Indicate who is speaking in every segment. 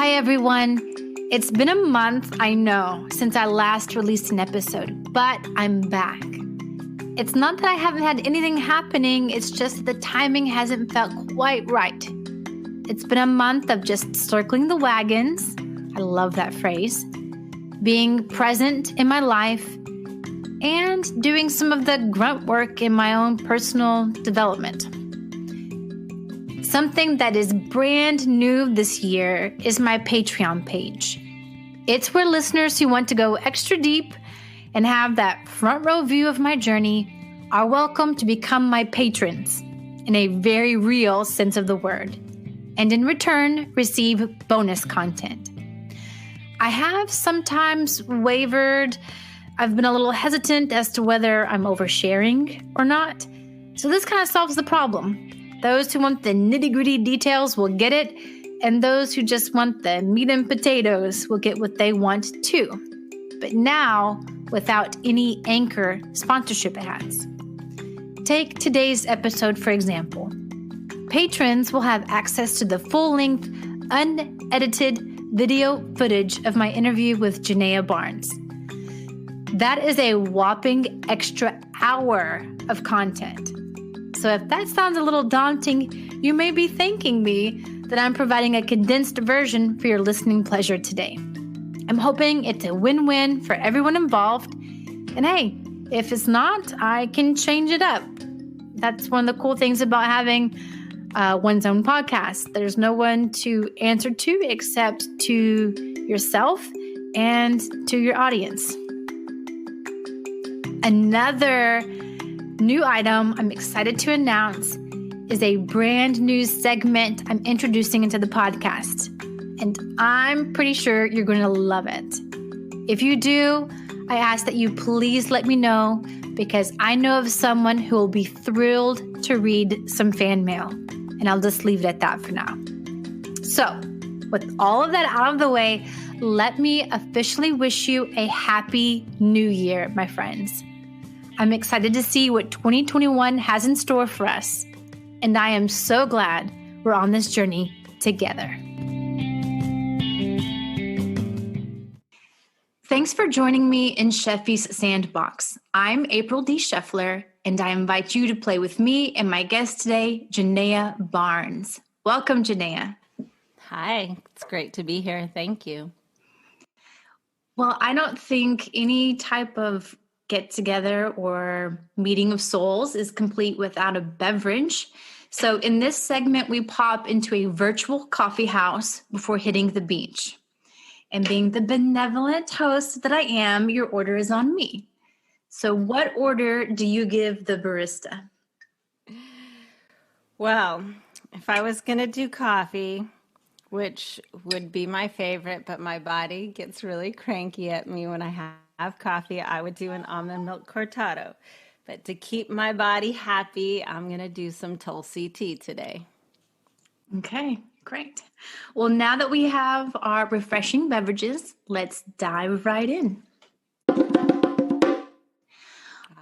Speaker 1: Hi, everyone. It's been a month, I know, since I last released an episode, but I'm back. It's not that I haven't had anything happening, it's just that the timing hasn't felt quite right. It's been a month of just circling the wagons. I love that phrase. Being present in my life and doing some of the grunt work in my own personal development. Something that is brand new this year is my Patreon page. It's where listeners who want to go extra deep and have that front row view of my journey are welcome to become my patrons in a very real sense of the word, and in return receive bonus content. I have sometimes wavered. I've been a little hesitant as to whether I'm oversharing or not. So this kind of solves the problem. Those who want the nitty-gritty details will get it, and those who just want the meat and potatoes will get what they want too. But now, without any Anchor sponsorship ads. Take today's episode, for example. Patrons will have access to the full-length, unedited video footage of my interview with Genea Barnes. That is a whopping extra hour of content. So if that sounds a little daunting, you may be thanking me that I'm providing a condensed version for your listening pleasure today. I'm hoping it's a win-win for everyone involved. And hey, if it's not, I can change it up. That's one of the cool things about having one's own podcast. There's no one to answer to except to yourself and to your audience. Another new item I'm excited to announce is a brand new segment I'm introducing into the podcast. And I'm pretty sure you're going to love it. If you do, I ask that you please let me know, because I know of someone who will be thrilled to read some fan mail. And I'll just leave it at that for now. So, with all of that out of the way, let me officially wish you a happy new year, my friends. I'm excited to see what 2021 has in store for us, and I am so glad we're on this journey together. Thanks for joining me in Sheffy's Sandbox. I'm April D. Scheffler, and I invite you to play with me and my guest today, Genea Barnes. Welcome, Genea.
Speaker 2: Hi, it's great to be here. Thank you.
Speaker 1: Well, I don't think any type of get-together or meeting of souls is complete without a beverage. So in this segment, we pop into a virtual coffee house before hitting the beach. And being the benevolent host that I am, your order is on me. So what order do you give the barista?
Speaker 2: Well, if I was going to do coffee, which would be my favorite, but my body gets really cranky at me when I have coffee, I would do an almond milk cortado. But to keep my body happy, I'm going to do some Tulsi tea today.
Speaker 1: Okay, great. Well, now that we have our refreshing beverages, let's dive right in.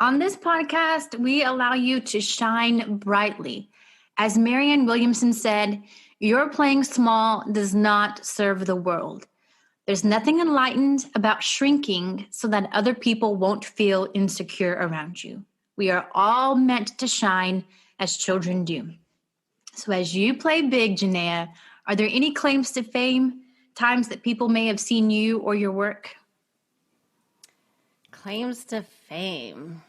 Speaker 1: On this podcast, we allow you to shine brightly. As Marianne Williamson said, your playing small does not serve the world. There's nothing enlightened about shrinking so that other people won't feel insecure around you. We are all meant to shine as children do. So as you play big, Genea, are there any claims to fame, times that people may have seen you or your work?
Speaker 2: Claims to fame.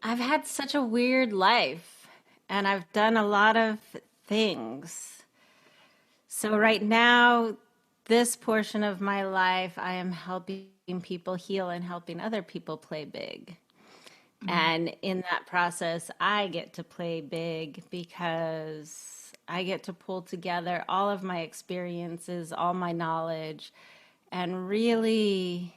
Speaker 2: I've had such a weird life, and I've done a lot of things. So right now, this portion of my life, I am helping people heal and helping other people play big. Mm-hmm. And in that process, I get to play big because I get to pull together all of my experiences, all my knowledge, and really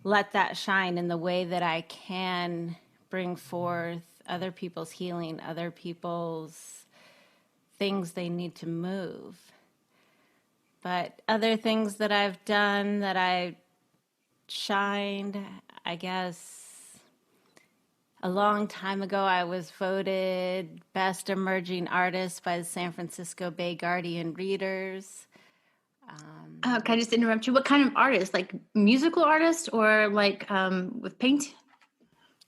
Speaker 2: let that shine in the way that I can bring forth other people's healing, other people's things they need to move. But other things that I've done that I shined, I guess, A long time ago, I was voted Best Emerging Artist by the San Francisco Bay Guardian readers.
Speaker 1: Can I just interrupt you? What kind of artist? Like musical artist or like with paint?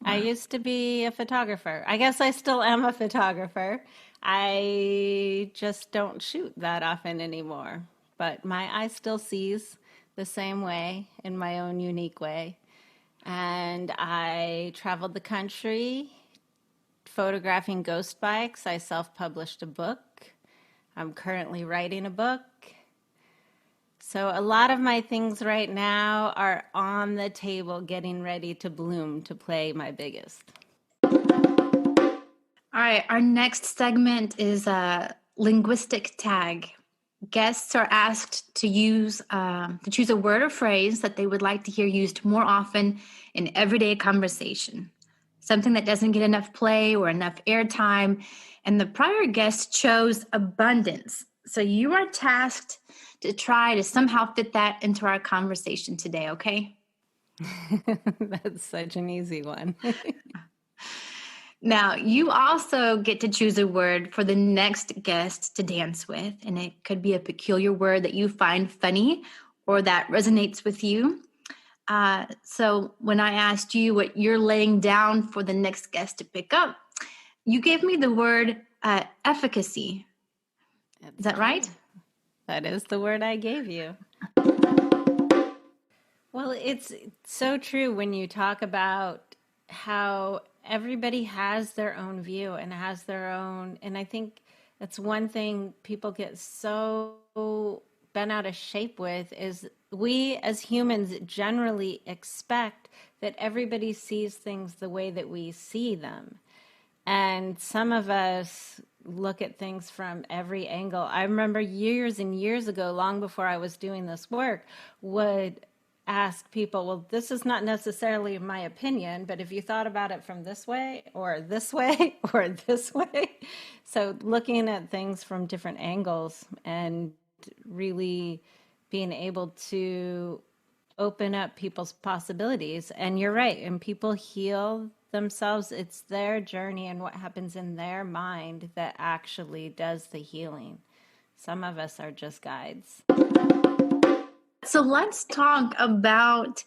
Speaker 2: I
Speaker 1: Or
Speaker 2: used to be a photographer. I guess I still am a photographer. I just don't shoot that often anymore. But my eye still sees the same way in my own unique way. And I traveled the country photographing ghost bikes. I self published a book. I'm currently writing a book. So, a lot of my things right now are on the table getting ready to bloom to play my biggest.
Speaker 1: all right, our next segment is a linguistic tag. Guests are asked to choose a word or phrase that they would like to hear used more often in everyday conversation. Something that doesn't get enough play or enough airtime. And the prior guest chose abundance. So you are tasked to try to somehow fit that into our conversation today, okay?
Speaker 2: That's such an easy one.
Speaker 1: Now, you also get to choose a word for the next guest to dance with, and it could be a peculiar word that you find funny or that resonates with you. So, when I asked you what you're laying down for the next guest to pick up, you gave me the word efficacy. Is
Speaker 2: That's
Speaker 1: that
Speaker 2: true.
Speaker 1: right?
Speaker 2: That is the word I gave you. Well, it's so true when you talk about how everybody has their own view and has their own, and I think that's one thing people get so bent out of shape with is we as humans generally expect that everybody sees things the way that we see them. And some of us look at things from every angle. I remember years and years ago, long before I was doing this work, would ask people, well, this is not necessarily my opinion, but if you thought about it from this way or this way or this way. So looking at things from different angles and really being able to open up people's possibilities. And you're right. And people heal themselves. It's their journey and what happens in their mind that actually does the healing. Some of us are just guides.
Speaker 1: So, let's talk about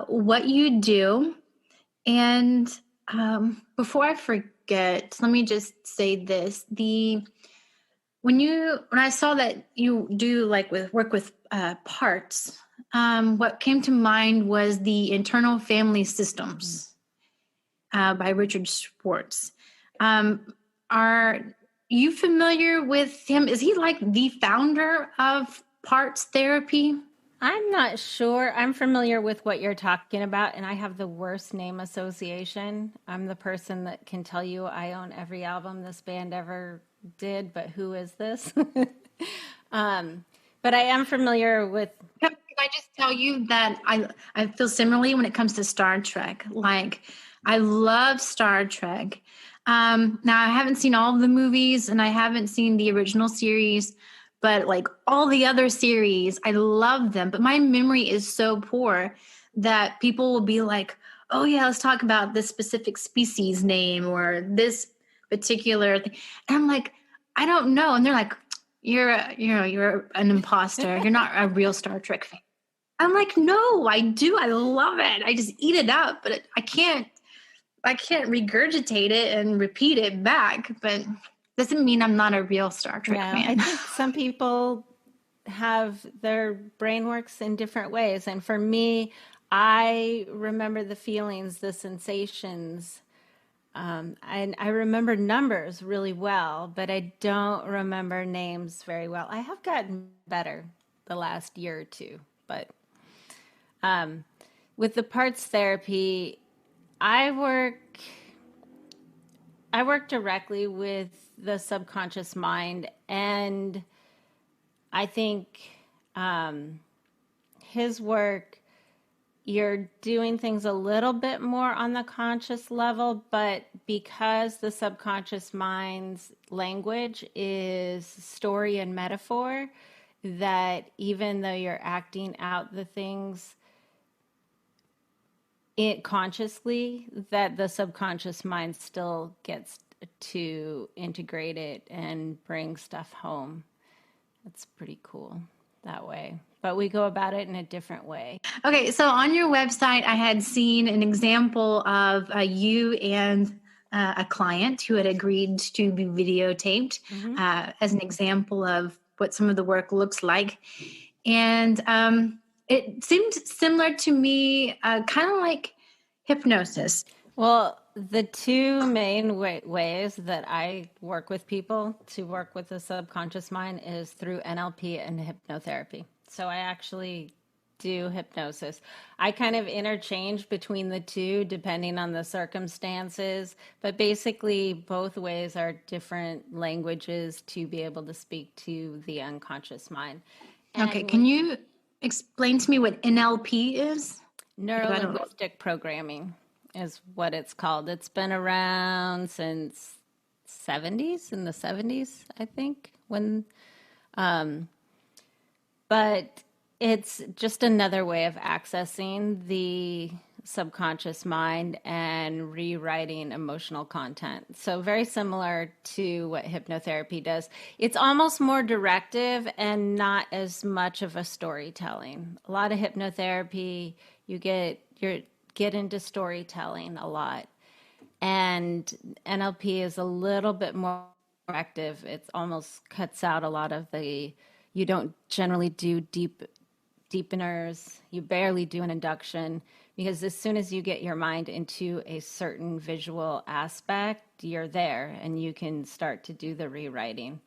Speaker 1: what you do. And before I forget, let me just say this: when I saw that you do like with work with parts, what came to mind was the internal family systems by Richard Schwartz. Are you familiar with him? Is he like the founder of parts therapy?
Speaker 2: I'm not sure. I'm familiar with what you're talking about, and I have the worst name association. I'm the person that can tell you I own every album this band ever did, but who is this? But I am familiar with.
Speaker 1: Can I just tell you that I feel similarly when it comes to Star Trek. Like I love Star Trek. Now I haven't seen all of the movies and I haven't seen the original series, but like all the other series, I love them. But my memory is so poor that people will be like, "Oh yeah, let's talk about this specific species name or this particular thing," and I'm like, "I don't know," and they're like, you're an imposter. You're not a real Star Trek fan. I'm like, no, I do. I love it. I just eat it up, but I can't regurgitate it and repeat it back. But doesn't mean I'm not a real Star Trek
Speaker 2: No, I
Speaker 1: fan.
Speaker 2: think some people have their brain works in different ways. And for me, I remember the feelings, the sensations. And I remember numbers really well, but I don't remember names very well. I have gotten better the last year or two, but with the parts therapy, I work I work directly with the subconscious mind, and I think his work, you're doing things a little bit more on the conscious level, but because the subconscious mind's language is story and metaphor, that even though you're acting out the things it consciously, that the subconscious mind still gets to integrate it and bring stuff home. That's pretty cool that way. But we go about it in a different way.
Speaker 1: Okay, so on your website, I had seen an example of you and a client who had agreed to be videotaped as an example of what some of the work looks like. And it seemed similar to me, kind of like hypnosis.
Speaker 2: Well, the two main ways that I work with people to work with the subconscious mind is through NLP and hypnotherapy. So I actually do hypnosis. I kind of interchange between the two depending on the circumstances, but basically both ways are different languages to be able to speak to the unconscious mind.
Speaker 1: Okay,
Speaker 2: And
Speaker 1: can you explain to me what NLP is?
Speaker 2: neuro-linguistic programming is what it's called. It's been around since in the 70s, I think, but it's just another way of accessing the subconscious mind and rewriting emotional content. So very similar to what hypnotherapy does. It's almost more directive and not as much of a storytelling. A lot of hypnotherapy, you get into storytelling a lot. And NLP is a little bit more directive. It almost cuts out a lot of you don't generally do deepeners. You barely do an induction, because as soon as you get your mind into a certain visual aspect, you're there and you can start to do the rewriting.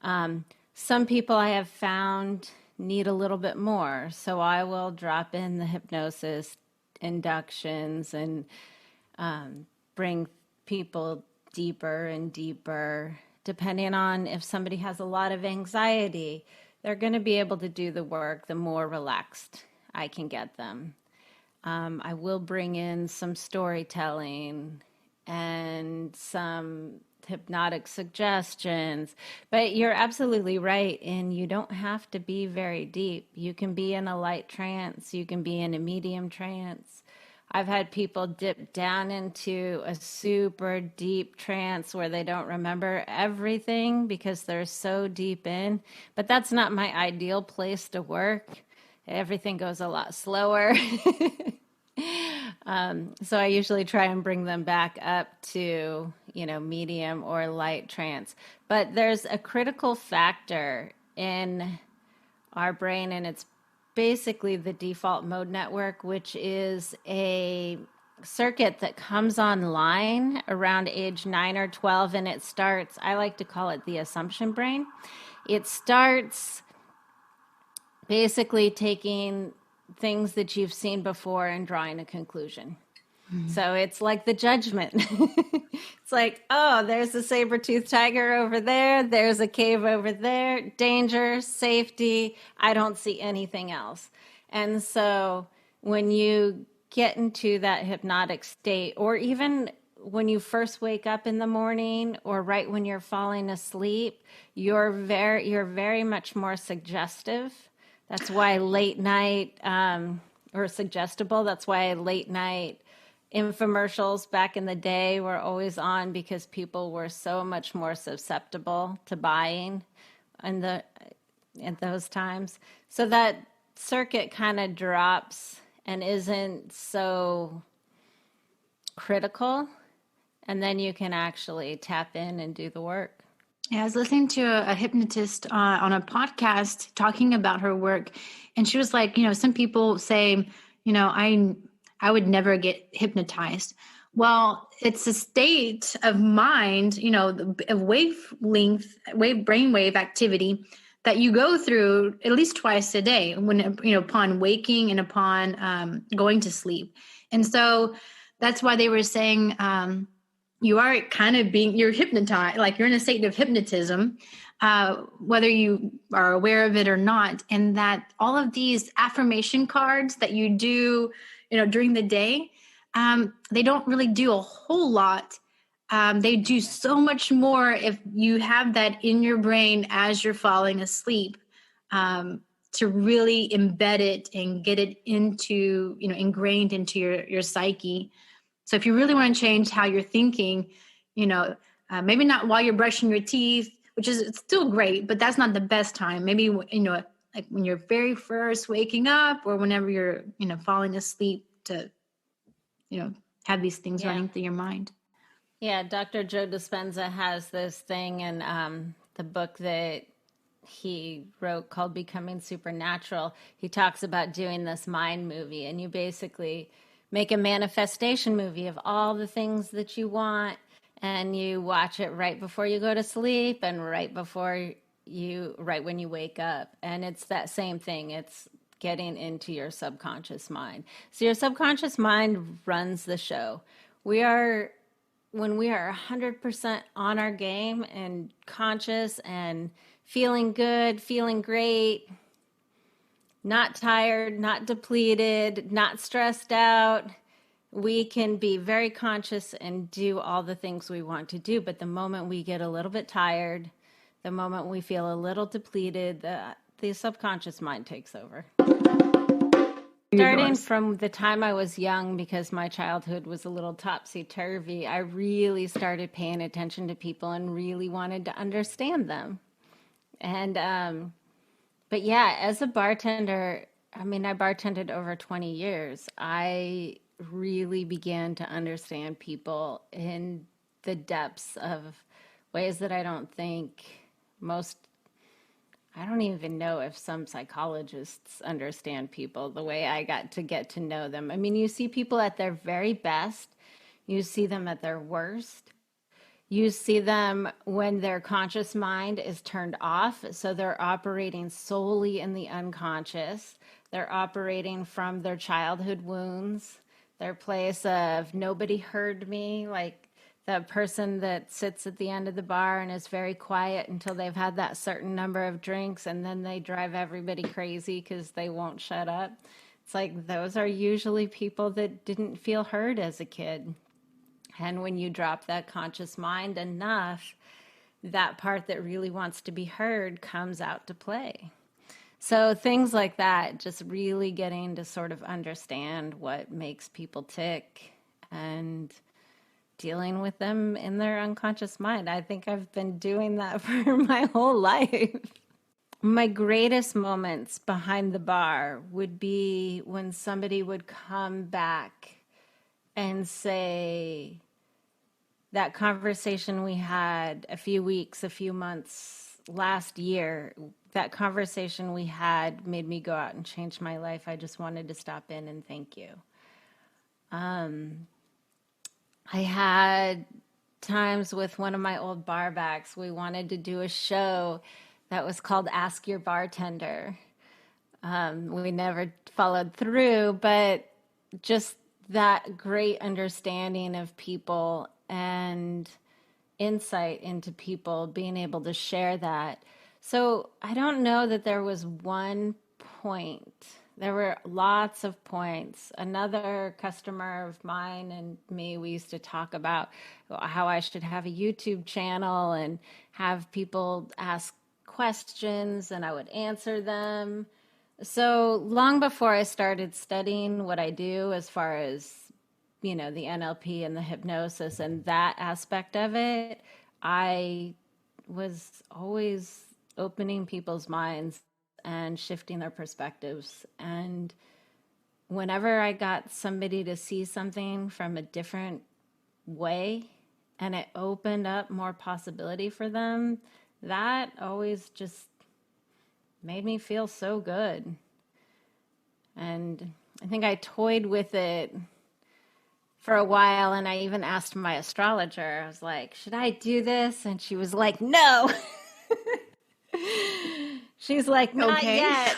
Speaker 2: Some people I have found need a little bit more, so I will drop in the hypnosis inductions and bring people deeper and deeper. Depending on if somebody has a lot of anxiety, they're going to be able to do the work the more relaxed I can get them. I will bring in some storytelling and some hypnotic suggestions, but you're absolutely right. And you don't have to be very deep. You can be in a light trance. You can be in a medium trance. I've had people dip down into a super deep trance where they don't remember everything because they're so deep in, but that's not my ideal place to work. Everything goes a lot slower. So I usually try and bring them back up to, medium or light trance. But there's a critical factor in our brain, and it's basically the default mode network, which is a circuit that comes online around age 9 or 12, and it starts, I like to call it the assumption brain. It starts basically taking things that you've seen before and drawing a conclusion. So it's like the judgment. It's like, oh, there's a saber-toothed tiger over there. There's a cave over there. Danger, safety. I don't see anything else. And so when you get into that hypnotic state, or even when you first wake up in the morning or right when you're falling asleep, you're very much more suggestive. That's why late night, or suggestible. That's why late night infomercials back in the day were always on, because people were so much more susceptible to buying at those times. So that circuit kind of drops and isn't so critical, and then you can actually tap in and do the work.
Speaker 1: Yeah, I was listening to a hypnotist on a podcast talking about her work, and she was like, some people say, I would never get hypnotized. Well, it's a state of mind, of brainwave activity that you go through at least twice a day when, upon waking and upon going to sleep. And so that's why they were saying, you are kind of you're hypnotized, like you're in a state of hypnotism, whether you are aware of it or not. And that all of these affirmation cards that you do, during the day, they don't really do a whole lot. They do so much more if you have that in your brain as you're falling asleep. to really embed it and get it into, ingrained into your psyche. So if you really want to change how you're thinking, maybe not while you're brushing your teeth, which is it's still great, but that's not the best time. Maybe, like when you're very first waking up, or whenever you're, falling asleep, to, have these things
Speaker 2: Yeah.
Speaker 1: running through your mind.
Speaker 2: Yeah, Dr. Joe Dispenza has this thing in the book that he wrote called Becoming Supernatural. He talks about doing this mind movie, and you basically make a manifestation movie of all the things that you want, and you watch it right before you go to sleep and right when you wake up. And it's that same thing. It's getting into your subconscious mind. So your subconscious mind runs the show. When we are 100% on our game and conscious and feeling good, feeling great, not tired, not depleted, not stressed out, we can be very conscious and do all the things we want to do. But the moment we get a little bit tired, the moment we feel a little depleted, the subconscious mind takes over. Starting from the time I was young, because my childhood was a little topsy-turvy, I really started paying attention to people and really wanted to understand them. And, but yeah, as a bartender, I bartended over 20 years. I really began to understand people in the depths of ways that I don't think I don't even know if some psychologists understand people the way I got to get to know them. You see people at their very best, you see them at their worst. You see them when their conscious mind is turned off. So they're operating solely in the unconscious. They're operating from their childhood wounds, their place of nobody heard me, like the person that sits at the end of the bar and is very quiet until they've had that certain number of drinks, and then they drive everybody crazy because they won't shut up. It's like those are usually people that didn't feel heard as a kid. And when you drop that conscious mind enough, that part that really wants to be heard comes out to play. So things like that, just really getting to sort of understand what makes people tick and dealing with them in their unconscious mind. I think I've been doing that for my whole life. My greatest moments behind the bar would be when somebody would come back and say, that conversation we had a few weeks, a few months last year, that conversation we had made me go out and change my life. I just wanted to stop in and thank you. I had times with one of my old barbacks, we wanted to do a show that was called Ask Your Bartender. We never followed through, but just that great understanding of people and insight into people, being able to share that. So I don't know that there was one point. There were lots of points. Another customer of mine and me, we used to talk about how I should have a YouTube channel and have people ask questions and I would answer them. So long before I started studying what I do as far as, the NLP and the hypnosis and that aspect of it, I was always opening people's minds and shifting their perspectives. And whenever I got somebody to see something from a different way and it opened up more possibility for them, that always just made me feel so good. And I think I toyed with it for a while, and I even asked my astrologer, I was like, should I do this? And she was like, no. She's like, not yet.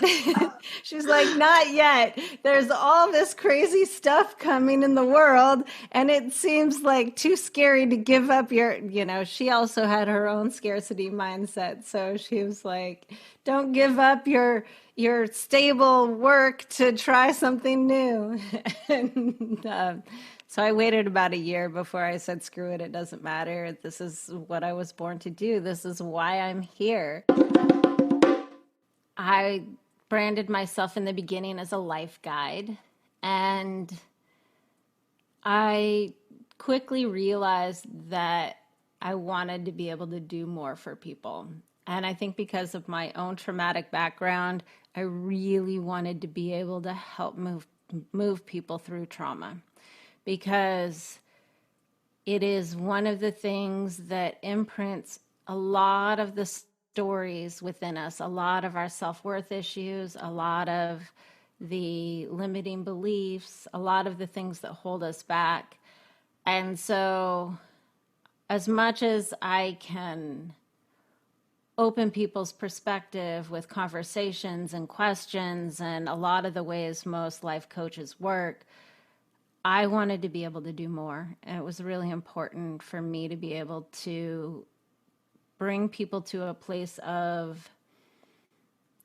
Speaker 2: She's like, not yet. There's all this crazy stuff coming in the world, and it seems like too scary to give up she also had her own scarcity mindset. So she was like, don't give up your stable work to try something new. And so I waited about a year before I said, screw it, it doesn't matter. This is what I was born to do. This is why I'm here. I branded myself in the beginning as a life guide. And I quickly realized that I wanted to be able to do more for people. And I think because of my own traumatic background, I really wanted to be able to help move people through trauma, because it is one of the things that imprints a lot of the stories within us, a lot of our self-worth issues, a lot of the limiting beliefs, a lot of the things that hold us back. And so, as much as I can open people's perspective with conversations and questions and a lot of the ways most life coaches work, I wanted to be able to do more. And it was really important for me to be able to bring people to a place of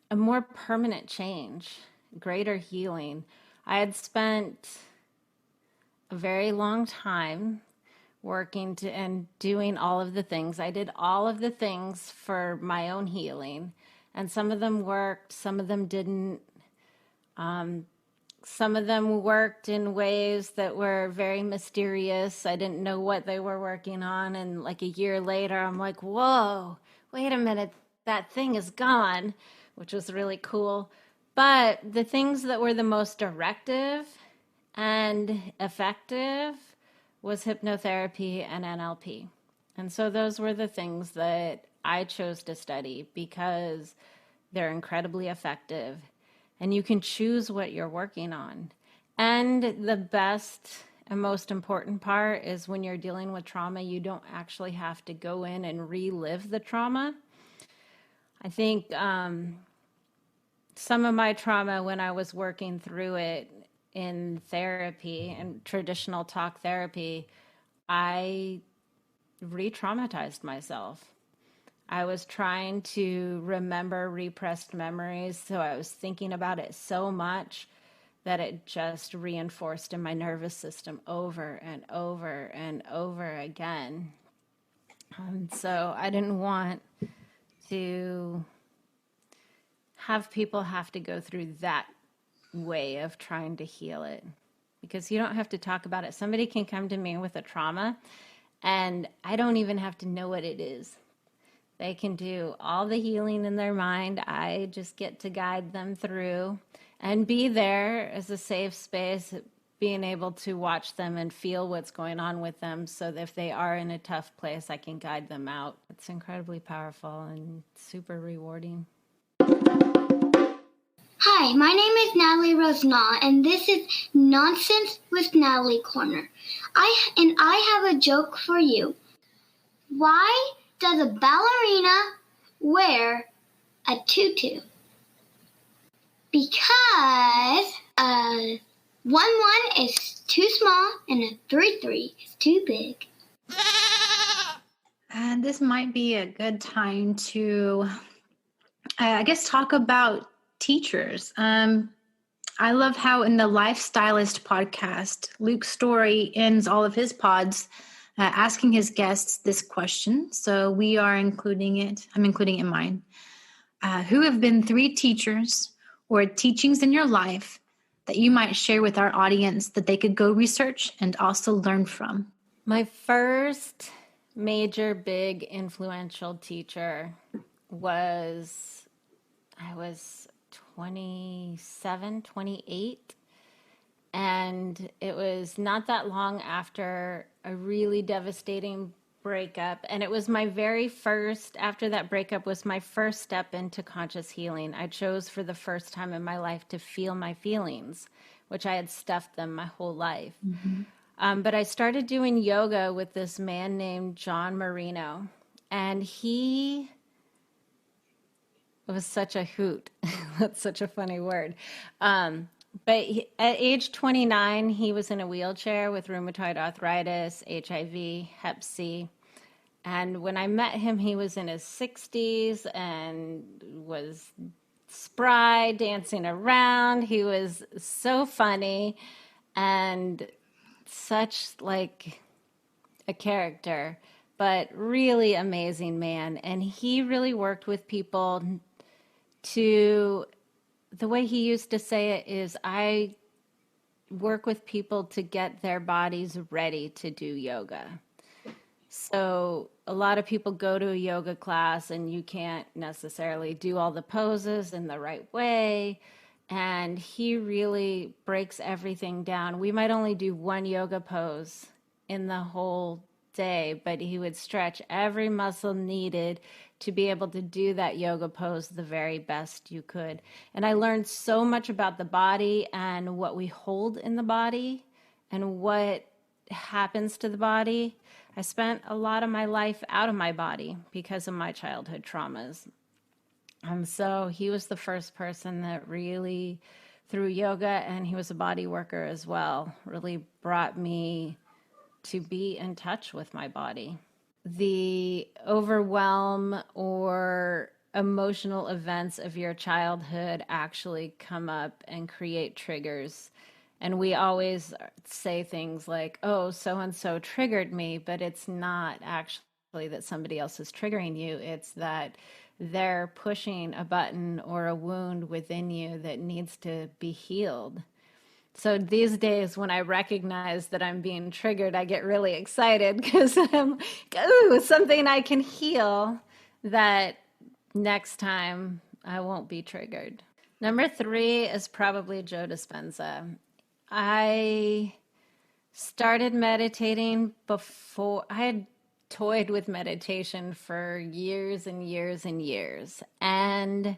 Speaker 2: a more permanent change, greater healing. I had spent a very long time working and doing all of the things. I did all of the things for my own healing, and some of them worked, some of them didn't. Some of them worked in ways that were very mysterious. I didn't know what they were working on. And like a year later, I'm like, whoa, wait a minute, that thing is gone, which was really cool. But the things that were the most directive and effective was hypnotherapy and NLP. And so those were the things that I chose to study because they're incredibly effective. And you can choose what you're working on. And the best and most important part is when you're dealing with trauma, you don't actually have to go in and relive the trauma. I think some of my trauma when I was working through it in therapy and traditional talk therapy, I re-traumatized myself. I was trying to remember repressed memories, so I was thinking about it so much that it just reinforced in my nervous system over and over and over again. And so I didn't want to have people have to go through that way of trying to heal it, because you don't have to talk about it. Somebody can come to me with a trauma, and I don't even have to know what it is. They can do all the healing in their mind. I just get to guide them through and be there as a safe space, being able to watch them and feel what's going on with them, so that if they are in a tough place, I can guide them out. It's incredibly powerful and super rewarding.
Speaker 3: Hi, my name is Natalie Rosna, and this is Nonsense with Natalie Corner. I have a joke for you. Why does a ballerina wear a tutu? Because a 1-1 is too small and a 3-3 is too big.
Speaker 1: And this might be a good time to, I guess, talk about teachers. I love how in the Lifestylist podcast, Luke Story ends all of his pods asking his guests this question. So we are including it. I'm including it in mine. Who have been 3 teachers or teachings in your life that you might share with our audience that they could go research and also learn from?
Speaker 2: My first major, big, influential teacher was, I was 27, 28. And it was not that long after a really devastating breakup. And it was my very first, after that breakup, was my first step into conscious healing. I chose for the first time in my life to feel my feelings, which I had stuffed them my whole life. Mm-hmm. But I started doing yoga with this man named John Marino. And it was such a hoot. That's such a funny word. But at age 29, he was in a wheelchair with rheumatoid arthritis, HIV, Hep C. And when I met him, he was in his 60s and was spry, dancing around. He was so funny and such like a character, but really amazing man. And he really worked with people to the way he used to say it is, I work with people to get their bodies ready to do yoga. So a lot of people go to a yoga class and you can't necessarily do all the poses in the right way. And he really breaks everything down. We might only do one yoga pose in the whole day, but he would stretch every muscle needed to be able to do that yoga pose the very best you could. And I learned so much about the body and what we hold in the body and what happens to the body. I spent a lot of my life out of my body because of my childhood traumas. And so he was the first person that really, through yoga, and he was a body worker as well, really brought me to be in touch with my body. The overwhelm or emotional events of your childhood actually come up and create triggers. And we always say things like, oh, so and so triggered me, but it's not actually that somebody else is triggering you. It's that they're pushing a button or a wound within you that needs to be healed. So these days, when I recognize that I'm being triggered, I get really excited because I'm, ooh, something I can heal that next time I won't be triggered. Number 3 is probably Joe Dispenza. I started meditating before I had toyed with meditation for years and years and years. And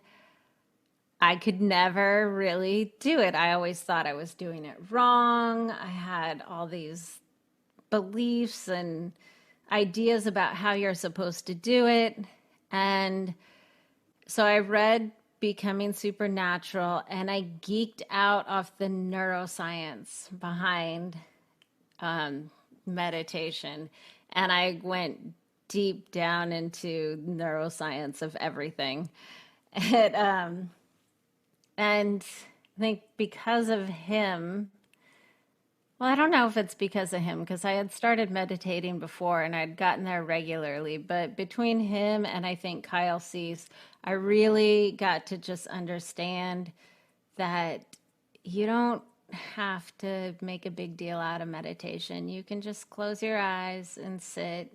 Speaker 2: I could never really do it. I always thought I was doing it wrong. I had all these beliefs and ideas about how you're supposed to do it. And so I read Becoming Supernatural and I geeked out off the neuroscience behind meditation. And I went deep down into neuroscience of everything. It, and I think because of him, well, I don't know if it's because of him, because I had started meditating before and I'd gotten there regularly. But between him and I think Kyle Cease, I really got to just understand that you don't have to make a big deal out of meditation. You can just close your eyes and sit.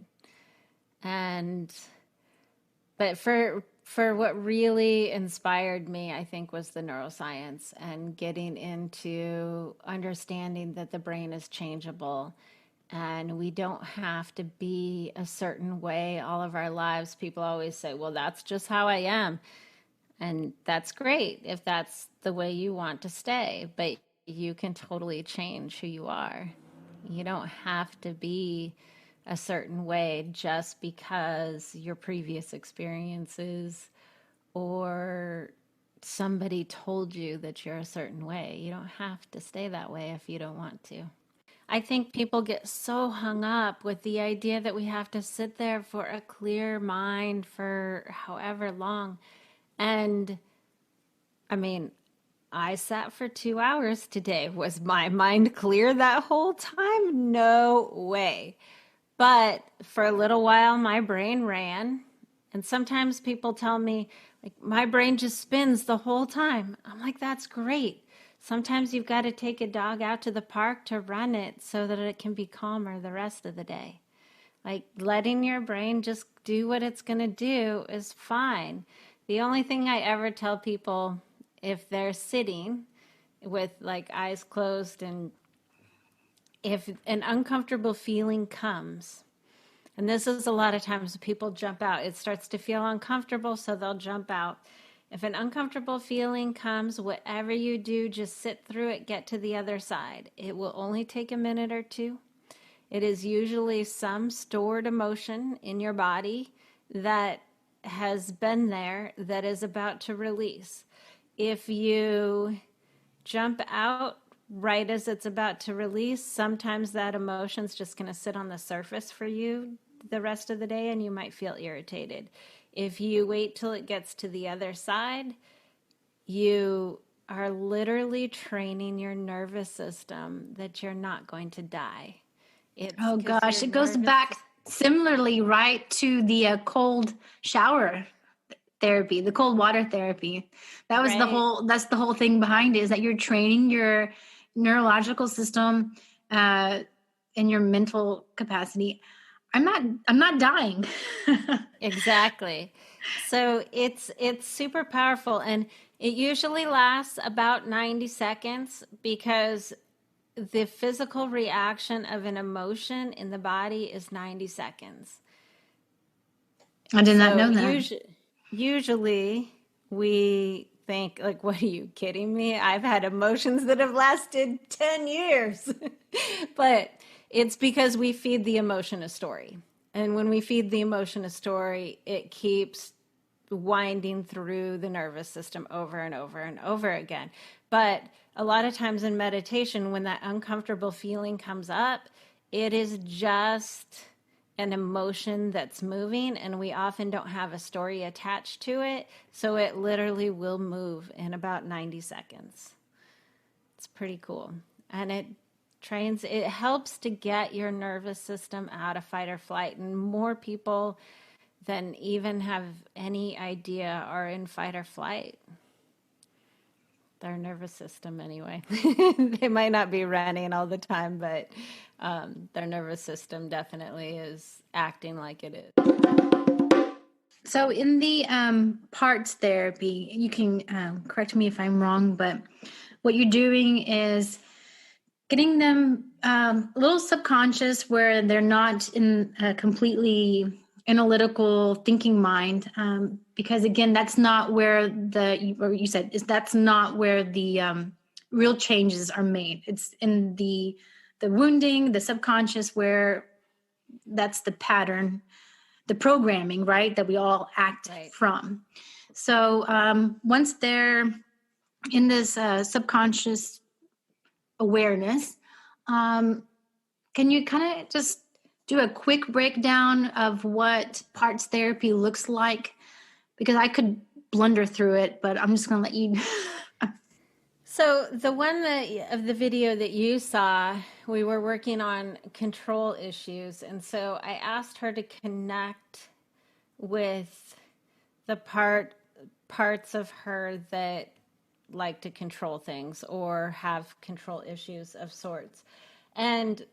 Speaker 2: But for what really inspired me, I think, was the neuroscience and getting into understanding that the brain is changeable and we don't have to be a certain way all of our lives. People always say, well, that's just how I am. And that's great if that's the way you want to stay, but you can totally change who you are. You don't have to be a certain way just because your previous experiences or somebody told you that you're a certain way. You don't have to stay that way if you don't want to. I think people get so hung up with the idea that we have to sit there for a clear mind for however long. And I mean, I sat for 2 hours today. Was my mind clear that whole time? No way. But for a little while, my brain ran. And sometimes people tell me, like, my brain just spins the whole time. I'm like, that's great. Sometimes you've got to take a dog out to the park to run it so that it can be calmer the rest of the day. Like, letting your brain just do what it's going to do is fine. The only thing I ever tell people, if they're sitting with like eyes closed, and if an uncomfortable feeling comes, and this is a lot of times people jump out, it starts to feel uncomfortable, so they'll jump out. If an uncomfortable feeling comes, whatever you do, just sit through it, get to the other side. It will only take a minute or two. It is usually some stored emotion in your body that has been there that is about to release. If you jump out right as it's about to release, sometimes that emotion's just going to sit on the surface for you the rest of the day and you might feel irritated. If you wait till it gets to the other side, you are literally training your nervous system that you're not going to die.
Speaker 1: Oh gosh, it goes back similarly, right, to the cold shower. therapy, the cold water therapy.
Speaker 2: Right.
Speaker 1: That's the whole thing behind it, is that you're training your neurological system uh, and your mental capacity. I'm not dying.
Speaker 2: Exactly. So it's super powerful, and it usually lasts about 90 seconds because the physical reaction of an emotion in the body is 90 seconds.
Speaker 1: I did not
Speaker 2: So
Speaker 1: know that.
Speaker 2: usually we think like, what are you kidding me? I've had emotions that have lasted 10 years. But it's because we feed the emotion a story. And when we feed the emotion a story, it keeps winding through the nervous system over and over and over again. But a lot of times in meditation, when that uncomfortable feeling comes up, it is just an emotion that's moving, and we often don't have a story attached to it. So it literally will move in about 90 seconds. It's pretty cool. And it helps to get your nervous system out of fight or flight. And more people than even have any idea are in fight or flight. Their nervous system, anyway. They might not be running all the time, but their nervous system definitely is acting like it is.
Speaker 1: So in the parts therapy, you can correct me if I'm wrong, but what you're doing is getting them a little subconscious, where they're not in a completely analytical thinking mind, because again, that's not where you said is that's not where the real changes are made. It's in the wounding, the subconscious, where that's the pattern, the programming, right, that we all act from. So once they're in this subconscious awareness, can you kind of just do a quick breakdown of what parts therapy looks like? Because I could blunder through it, but I'm just going to let you.
Speaker 2: So the one of the video that you saw, we were working on control issues. And so I asked her to connect with the parts of her that like to control things or have control issues of sorts. And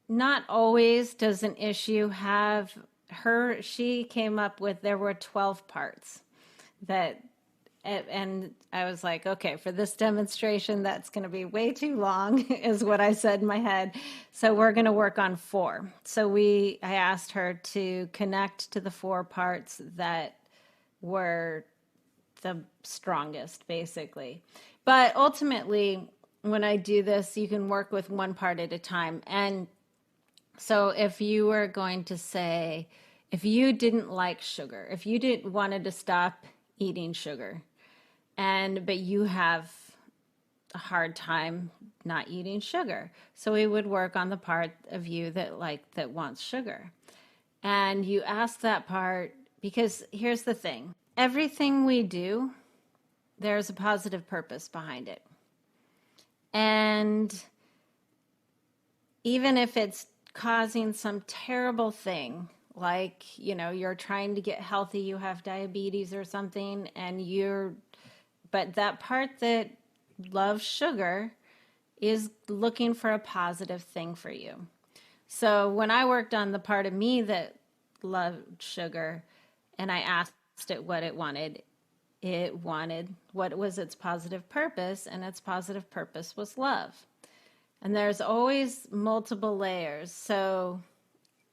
Speaker 2: not always does an issue have she came up with, there were 12 parts that, and I was like, okay, for this demonstration, that's going to be way too long, is what I said in my head. So we're going to work on 4. So I asked her to connect to the 4 parts that were the strongest, basically. But ultimately, when I do this, you can work with one part at a time. And so if you were going to say, if you didn't like sugar, if you didn't wanted to stop eating sugar, but you have a hard time not eating sugar, so we would work on the part of you that wants sugar. And you ask that part, because here's the thing. Everything we do, there's a positive purpose behind it. And even if it's causing some terrible thing, like, you're trying to get healthy, you have diabetes or something, but that part that loves sugar is looking for a positive thing for you. So when I worked on the part of me that loved sugar, and I asked it what it wanted what was its positive purpose, and its positive purpose was love. And there's always multiple layers. So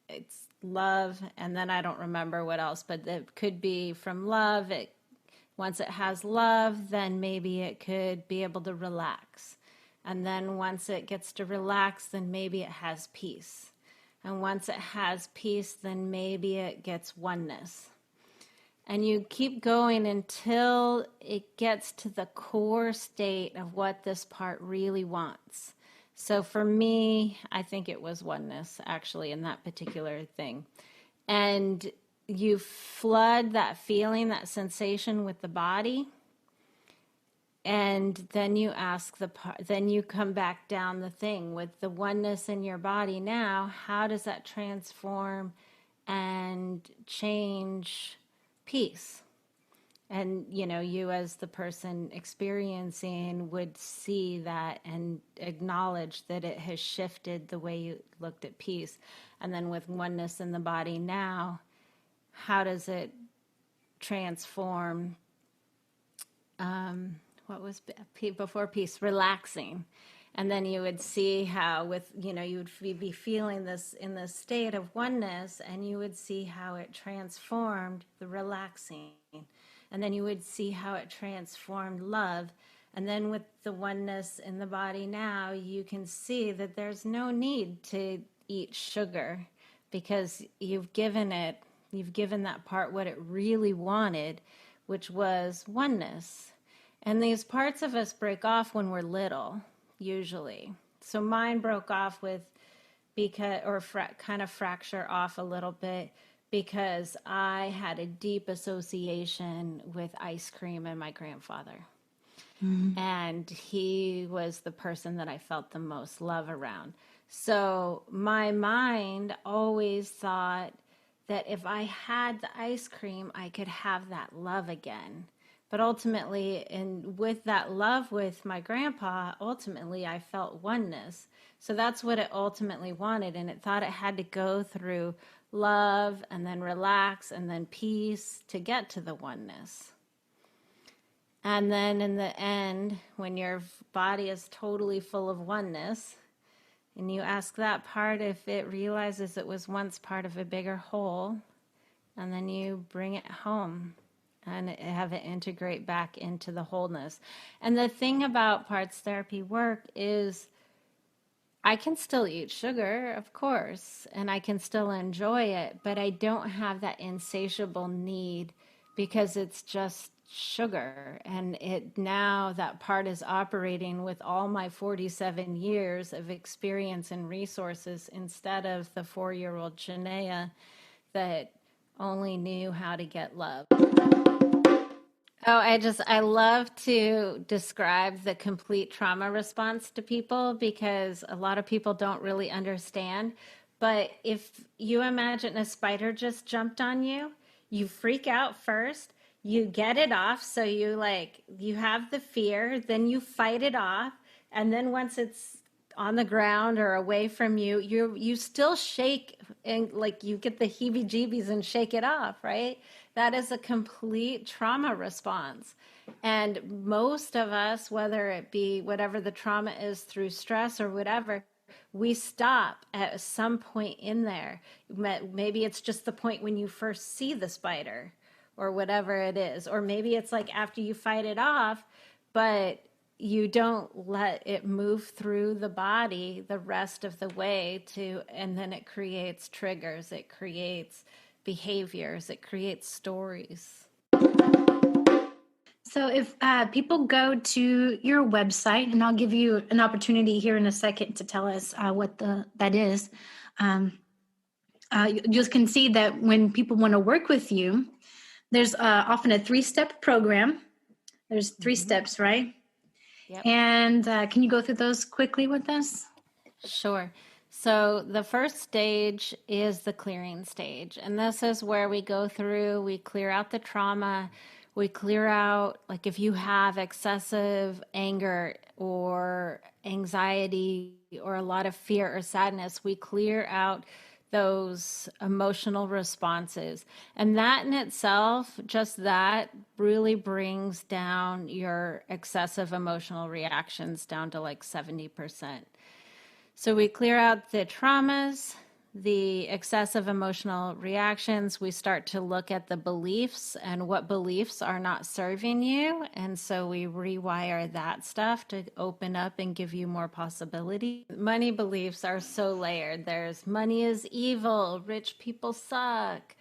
Speaker 2: it's love, and then I don't remember what else, but it could be from love. Once it has love, then maybe it could be able to relax. And then once it gets to relax, then maybe it has peace. And once it has peace, then maybe it gets oneness. And you keep going until it gets to the core state of what this part really wants. So for me, I think it was oneness, actually, in that particular thing. And you flood that feeling, that sensation with the body. And then you ask then you come back down the thing with the oneness in your body. Now, how does that transform and change peace. And, you as the person experiencing would see that and acknowledge that it has shifted the way you looked at peace. And then with oneness in the body now, how does it transform, what was before peace? Relaxing. And then you would see how you would be feeling this in this state of oneness, and you would see how it transformed the relaxing. And then you would see how it transformed love. And then with the oneness in the body now, you can see that there's no need to eat sugar, because you've given that part what it really wanted, which was oneness. And these parts of us break off when we're little, usually. So mine broke off kind of fracture off a little bit, because I had a deep association with ice cream and my grandfather. Mm-hmm. And he was the person that I felt the most love around. So my mind always thought that if I had the ice cream, I could have that love again. But ultimately, and with that love with my grandpa, ultimately I felt oneness. So that's what it ultimately wanted. And it thought it had to go through love and then relax and then peace to get to the oneness. And then in the end, when your body is totally full of oneness, and you ask that part if it realizes it was once part of a bigger whole, and then you bring it home and have it integrate back into the wholeness. And the thing about parts therapy work is I can still eat sugar, of course, and I can still enjoy it, but I don't have that insatiable need, because it's just sugar. And now that part is operating with all my 47 years of experience and resources, instead of the 4-year-old Genea that only knew how to get love. Oh, I love to describe the complete trauma response to people, because a lot of people don't really understand. But if you imagine a spider just jumped on you, you freak out first, you get it off. So you have the fear, then you fight it off. And then once it's on the ground or away from you, you still shake, and you get the heebie-jeebies and shake it off, right? That is a complete trauma response. And most of us, whether it be whatever the trauma is through stress or whatever, we stop at some point in there. Maybe it's just the point when you first see the spider or whatever it is. Or maybe it's after you fight it off, but you don't let it move through the body the rest of the way and then it creates triggers, it creates behaviors, it creates stories.
Speaker 1: So if people go to your website, and I'll give you an opportunity here in a second to tell us what that is, you just can see that when people want to work with you, there's often a 3-step program. There's 3 steps, right?
Speaker 2: Yep.
Speaker 1: And can you go through those quickly with us?
Speaker 2: Sure. So the first stage is the clearing stage. And this is where we go through, we clear out the trauma, we clear out, if you have excessive anger or anxiety or a lot of fear or sadness, we clear out those emotional responses. And that in itself, just that really brings down your excessive emotional reactions down to 70%. So we clear out the traumas, the excessive emotional reactions. We start to look at the beliefs and what beliefs are not serving you. And so we rewire that stuff to open up and give you more possibility. Money beliefs are so layered. There's money is evil, rich people suck.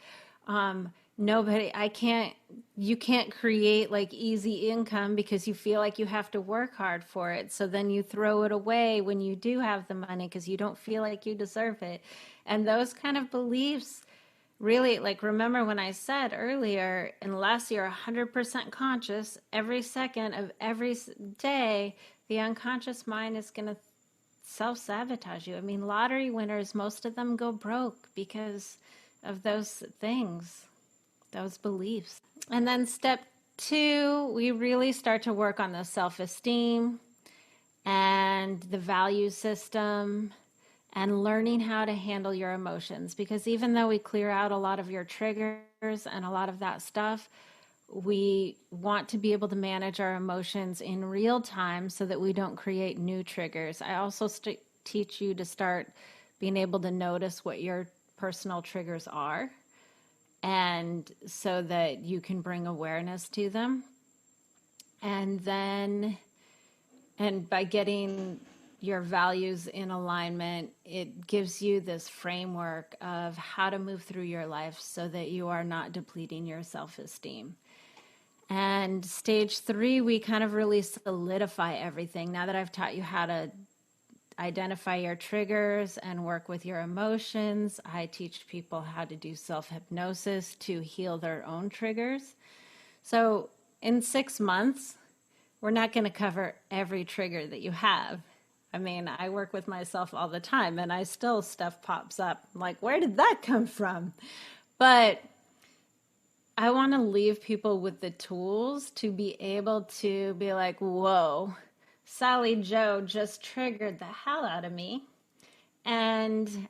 Speaker 2: You can't create easy income because you feel like you have to work hard for it. So then you throw it away when you do have the money because you don't feel like you deserve it. And those kind of beliefs really, remember when I said earlier, unless you're 100% conscious every second of every day, the unconscious mind is going to self-sabotage you. I mean, lottery winners, most of them go broke because of those things. those beliefs. And then step 2, we really start to work on the self-esteem and the value system and learning how to handle your emotions. Because even though we clear out a lot of your triggers and a lot of that stuff, we want to be able to manage our emotions in real time so that we don't create new triggers. I also teach you to start being able to notice what your personal triggers are, and so that you can bring awareness to them. And by getting your values in alignment, it gives you this framework of how to move through your life so that you are not depleting your self-esteem. And stage 3, we kind of really solidify everything. Now that I've taught you how to identify your triggers and work with your emotions, I teach people how to do self-hypnosis to heal their own triggers. So in 6 months, we're not going to cover every trigger that you have. I mean, I work with myself all the time and stuff pops up. I'm like, where did that come from? But I want to leave people with the tools to be able to be like, whoa, Sally Joe just triggered the hell out of me. And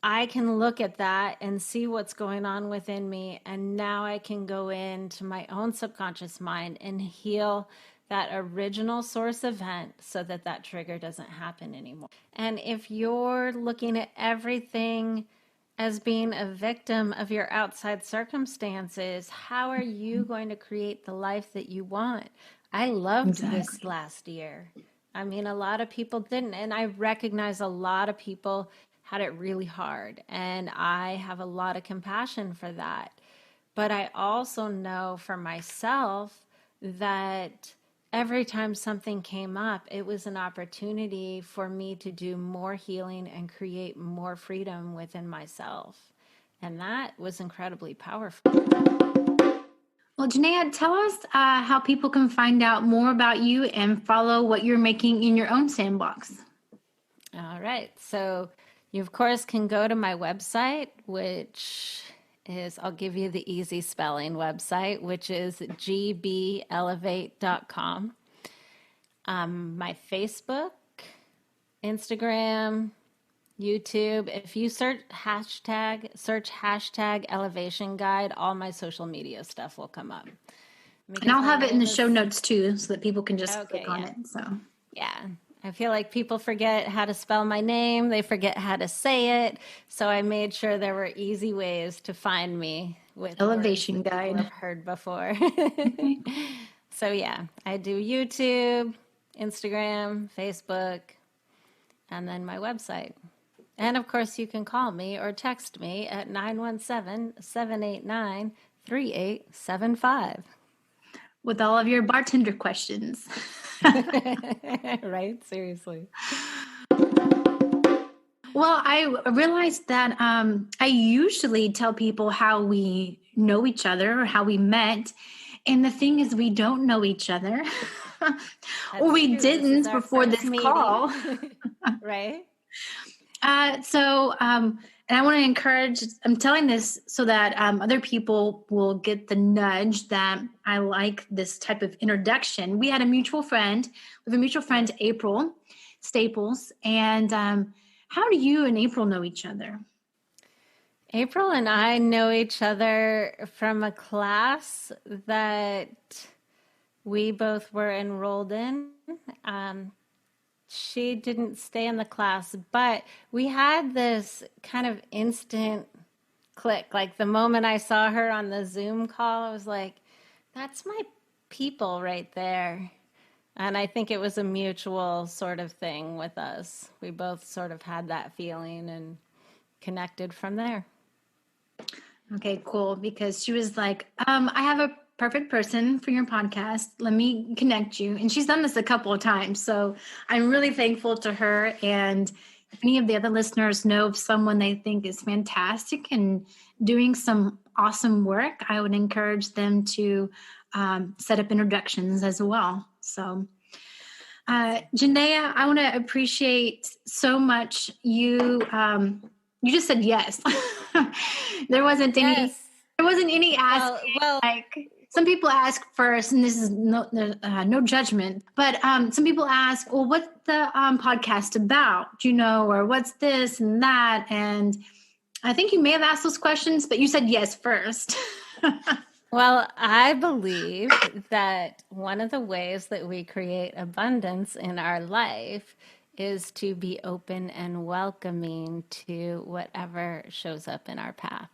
Speaker 2: I can look at that and see what's going on within me. And now I can go into my own subconscious mind and heal that original source event so that that trigger doesn't happen anymore. And if you're looking at everything as being a victim of your outside circumstances, how are you going to create the life that you want? I loved this last year. I mean, a lot of people didn't. And I recognize a lot of people had it really hard. And I have a lot of compassion for that. But I also know for myself that every time something came up, it was an opportunity for me to do more healing and create more freedom within myself. And that was incredibly powerful.
Speaker 1: Well, Genea, tell us how people can find out more about you and follow what you're making in your own sandbox.
Speaker 2: All right. So you, of course, can go to my website, which is, I'll give you the easy spelling website, which is gbelevate.com. My Facebook, Instagram, YouTube. If you search hashtag elevation guide, all my social media stuff will come up.
Speaker 1: And I'll have it in the show notes too, so that people can just click on it. So
Speaker 2: yeah. I feel like people forget how to spell my name. They forget how to say it. So I made sure there were easy ways to find me with
Speaker 1: elevation guide
Speaker 2: I've heard before. So yeah, I do YouTube, Instagram, Facebook, and then my website. And of course, you can call me or text me at 917-789-3875.
Speaker 1: With all of your bartender questions.
Speaker 2: Right? Seriously.
Speaker 1: Well, I realized that I usually tell people how we know each other or how we met. And the thing is, we don't know each other. Or we didn't before this call.
Speaker 2: Right?
Speaker 1: And I want to encourage, I'm telling this so that other people will get the nudge that I like this type of introduction. We have a mutual friend, April Staples. And how do you and April know each other?
Speaker 2: April and I know each other from a class that we both were enrolled in. She didn't stay in the class, but we had this kind of instant click. Like the moment I saw her on the Zoom call, I was like, that's my people right there. And I think it was a mutual sort of thing with us. We both sort of had that feeling and connected from there.
Speaker 1: Okay, cool. Because she was like, I have a perfect person for your podcast. Let me connect you. And she's done this a couple of times. So I'm really thankful to her. And if any of the other listeners know of someone they think is fantastic and doing some awesome work, I would encourage them to set up introductions as well. So Genea, I want to appreciate so much you just said yes. There wasn't any There wasn't any ask.
Speaker 2: Well,
Speaker 1: Like some people ask first, and this is no judgment, but some people ask, well, what's the podcast about? Or what's this and that? And I think you may have asked those questions, but you said yes first.
Speaker 2: well, I believe that one of the ways that we create abundance in our life is to be open and welcoming to whatever shows up in our path.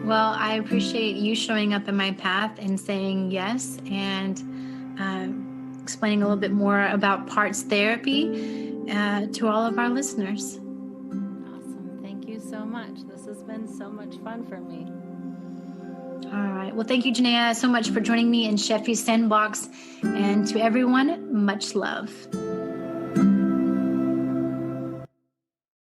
Speaker 1: Well, I appreciate you showing up in my path and saying yes, and explaining a little bit more about parts therapy to all of our listeners.
Speaker 2: Awesome. Thank you so much. This has been so much fun for me.
Speaker 1: All right. Well, thank you, Genea, so much for joining me in Sheffy's Sandbox. And to everyone, much love.